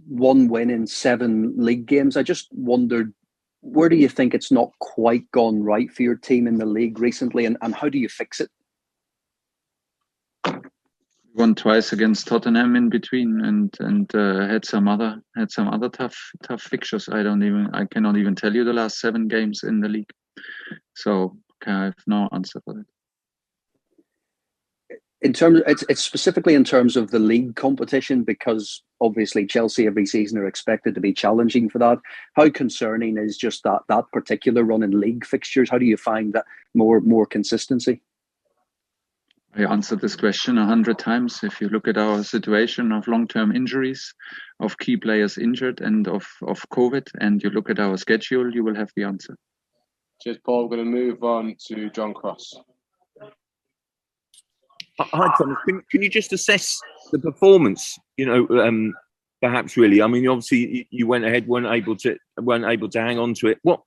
one win in 7 league games. I just wondered, where do you think it's not quite gone right for your team in the league recently, and how do you fix it? Won twice against Tottenham in between, and had some other tough fixtures. I cannot even tell you the last 7 games in the league, so I have no answer for that. In terms, it's specifically in terms of the league competition, because obviously Chelsea every season are expected to be challenging for that. How concerning is just that particular run in league fixtures? How do you find that more consistency? I answered this question 100 times. If you look at our situation of long-term injuries, of key players injured, and of COVID, and you look at our schedule, you will have the answer. Cheers, Paul. We're going to move on to John Cross. Hi, Thomas. Can you just assess the performance? Perhaps really. I mean, obviously you went ahead, weren't able to hang on to it. Why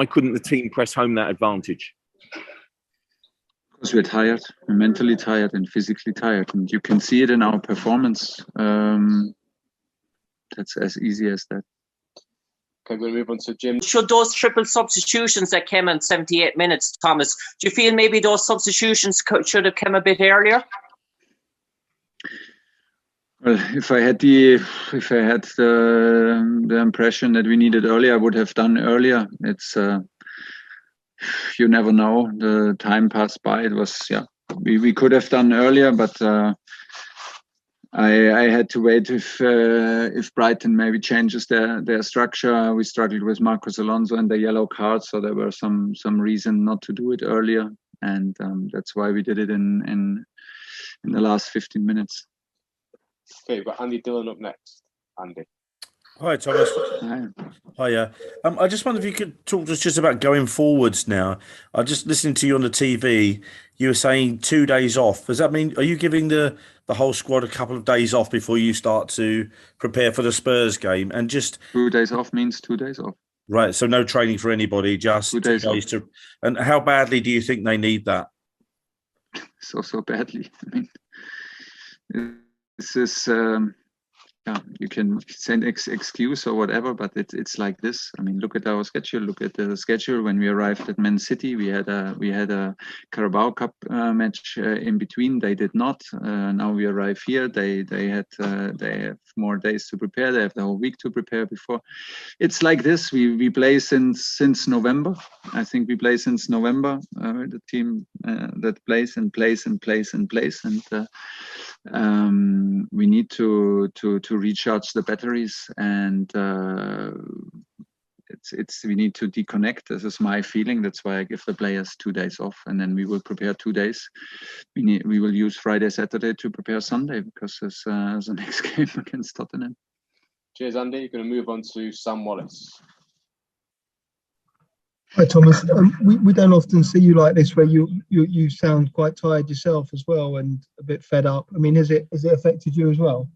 couldn't the team press home that advantage? Because we're tired, we're mentally tired and physically tired, and you can see it in our performance. That's as easy as that. Okay, we'll move on to Jim. Should those triple substitutions that came in 78 minutes, Thomas, do you feel maybe those substitutions should have come a bit earlier? Well, if I had the impression that we needed earlier, I would have done earlier. It's you never know. The time passed by. It was we could have done earlier, but I had to wait if Brighton maybe changes their structure. We struggled with Marcos Alonso and the yellow card, so there were some reason not to do it earlier, and that's why we did it in the last 15 minutes. Okay, we've got Andy Dillon up next. Andy. Hi, Thomas. Hi. Hiya. I just wonder if you could talk to us just about going forwards now. I just listening to you on the TV. You were saying 2 days off. Does that mean, are you giving the whole squad a couple of days off before you start to prepare for the Spurs game? And just 2 days off means 2 days off. Right. So no training for anybody, just 2 days off. And how badly do you think they need that? So badly. I mean, this is. You can send excuse or whatever, but it's like this. I mean, look at our schedule. Look at the schedule. When we arrived at Man City, we had a Carabao Cup match in between. They did not. Now we arrive here. They have more days to prepare. They have the whole week to prepare before. It's like this. We play since November. I think we play since November. The team that plays, and we need to recharge the batteries, and we need to deconnect. This is my feeling. That's why I give the players 2 days off, and then we will prepare 2 days. We will use Friday, Saturday to prepare Sunday, because there's the next game against Tottenham. Cheers, Andy. You're going to move on to Sam Wallace. Hi, Thomas. We don't often see you like this, where you sound quite tired yourself as well, and a bit fed up. I mean, has it affected you as well?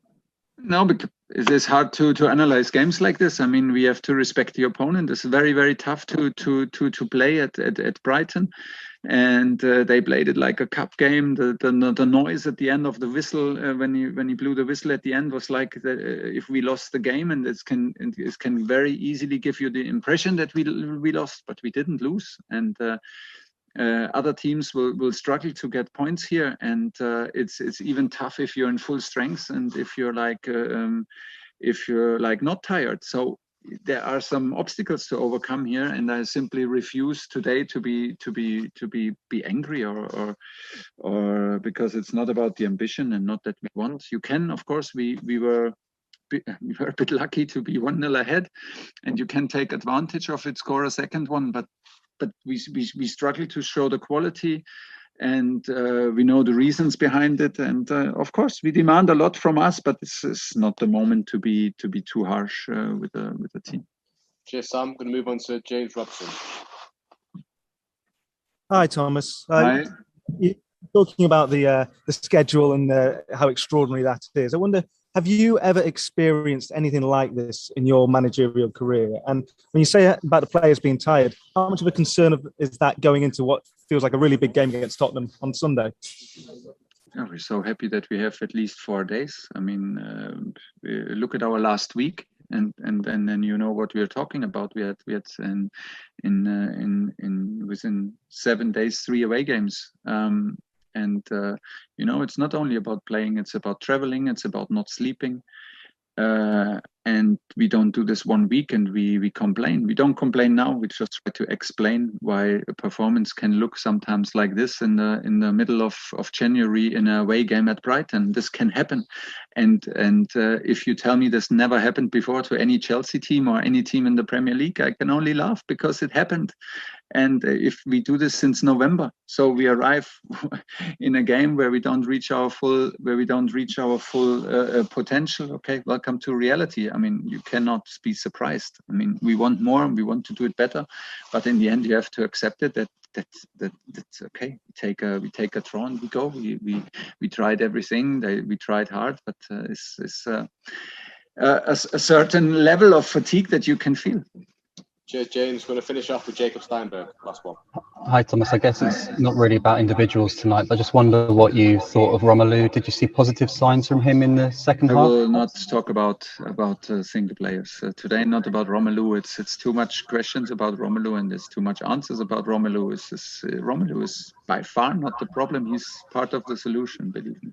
No, because it is hard to analyze games like this. I mean, we have to respect the opponent. It's very, very tough to play at Brighton, and they played it like a cup game. The noise at the end of the whistle, when he blew the whistle at the end, was like if we lost the game, and it can very easily give you the impression that we lost, but we didn't lose. And other teams will struggle to get points here, and it's even tough if you're in full strength and if you're like not tired. So there are some obstacles to overcome here, and I simply refuse today to be angry or because it's not about the ambition and not that we want. You can, of course, we were a bit lucky to be 1-0 ahead, and you can take advantage of it, score a second one, but we struggle to show the quality, and we know the reasons behind it, and of course we demand a lot from us, but this is not the moment to be too harsh with the team. Cheers, Sam. I'm going to move on to James Robson. Hi, Thomas. Hi. You're talking about the schedule and how extraordinary that is. I wonder, have you ever experienced anything like this in your managerial career? And when you say about the players being tired, how much of a concern is that going into what feels like a really big game against Tottenham on Sunday? Yeah, we're so happy that we have at least 4 days. I mean, look at our last week, and then you know what we are talking about. We had within 7 days 3 away games, and you know, it's not only about playing; it's about traveling, it's about not sleeping. And we don't do this 1 week and we complain. We don't complain now. We just try to explain why a performance can look sometimes like this in the middle of January in a away game at Brighton. This can happen, and if you tell me this never happened before to any Chelsea team or any team in the Premier League, I can only laugh because it happened. And if we do this since November, so we arrive in a game where we don't reach our full potential. Okay, welcome to reality. I mean, you cannot be surprised. I mean, we want more, we want to do it better, but in the end, you have to accept it. That's okay. We take a draw and we go. We tried everything. We tried hard, but it's a certain level of fatigue that you can feel. Cheers, James. We're going to finish off with Jacob Steinberg. Last one. Hi, Thomas. I guess it's not really about individuals tonight, but I just wonder what you thought of Romelu. Did you see positive signs from him in the second half? I will not talk about single players today. Not about Romelu. It's too much questions about Romelu, and there's too much answers about Romelu. Romelu is by far not the problem. He's part of the solution, believe me.